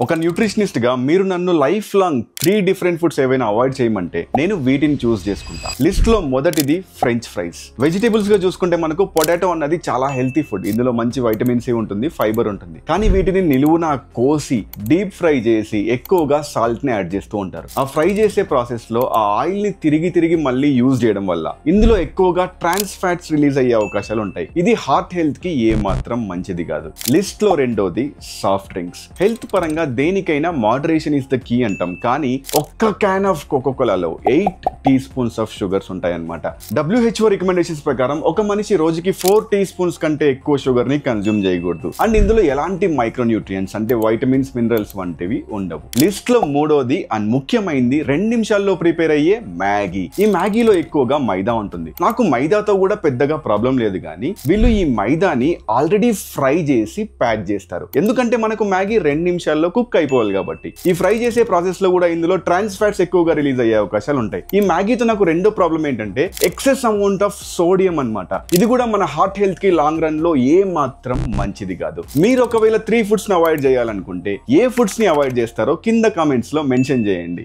ఒక న్యూట్రిషనిస్ట్ గా మీరు నన్ను లైఫ్ లాంగ్ 3 డిఫరెంట్ ఫుడ్స్ ఏవైనా అవాయిడ్ చేయమంటే నేను వీటిని చూస్ చేసుకుంటా. లిస్ట్ లో మొదటిది ఫ్రెంచ్ ఫ్రైస్. వెజిటేబుల్స్ గా చూసుకుంటే మనకు పొటాటో అన్నది చాలా హెల్తీ ఫుడ్. ఇందులో మంచి వైటమిన్ సి ఉంటుంది, ఫైబర్ ఉంటుంది. కానీ వీటిని నిలువున కోసి డీప్ ఫ్రై చేసి ఎక్కువగా సాల్ట్ ని యాడ్ చేస్తూ ఉంటారు. ఆ ఫ్రై చేసే ప్రాసెస్ లో ఆ ఆయిల్ ని తిరిగి మళ్ళీ యూజ్ చేయడం వల్ల ఇందులో ఎక్కువగా ట్రాన్స్ ఫ్యాట్స్ రిలీజ్ అయ్యే అవకాశాలు ఉంటాయి. ఇది హార్ట్ హెల్త్ కి ఏ మాత్రం మంచిది కాదు. లిస్ట్ లో రెండోది సాఫ్ట్ డ్రింక్స్. హెల్త్ పరంగా దేనికైనా మోడరేషన్ ఇస్ ద కీ అంటాం. కానీ ఒక్క క్యాన్ ఆఫ్ కోకోకోలాలో 8 టీ స్పూన్స్ ఆఫ్ షుగర్స్ ఉంటాయన్నమాట. WHO రికమెండేషన్స్ ప్రకారం ఒక మనిషి రోజుకి 4 టీ స్పూన్స్ కంటే ఎక్కువ షుగర్ ని కన్జ్యూమ్ చేయకూడదు. అండ్ ఇందులో ఎలాంటి మైక్రోన్యూట్రియంట్స్ అంటే వైటమిన్స్, మినరల్స్ వంటివి ఉండవు. లిస్ట్ లో మూడోది అండ్ ముఖ్యమైనది 2 నిమిషాల్లో ప్రిపేర్ అయ్యే మ్యాగీ. ఈ మ్యాగీలో ఎక్కువగా మైదా ఉంటుంది. నాకు మైదాతో కూడా పెద్దగా ప్రాబ్లం లేదు, కానీ వీళ్ళు ఈ మైదాని ఆల్రెడీ ఫ్రై చేసి ప్యాక్ చేస్తారు. ఎందుకంటే మనకు మ్యాగీ 2 నిమిషాల్లో కుక్ అయిపోవాలి కాబట్టి. ఈ ఫ్రై చేసే ప్రాసెస్ లో కూడా ఇందులో ట్రాన్స్ ఫ్యాట్స్ ఎక్కువగా రిలీజ్ అయ్యే అవకాశాలు ఉంటాయి. ఈ మ్యాగీతో నాకు రెండో ప్రాబ్లం ఏంటంటే ఎక్సెస్ అమౌంట్ ఆఫ్ సోడియం అన్నమాట. ఇది కూడా మన హార్ట్ హెల్త్ కి లాంగ్ రన్ లో ఏ మాత్రం మంచిది కాదు. మీరు ఒకవేళ 3 ఫుడ్స్ ని అవాయిడ్ చేయాలనుకుంటే ఏ ఫుడ్స్ ని అవాయిడ్ చేస్తారో కింద కామెంట్స్ లో మెన్షన్ చేయండి.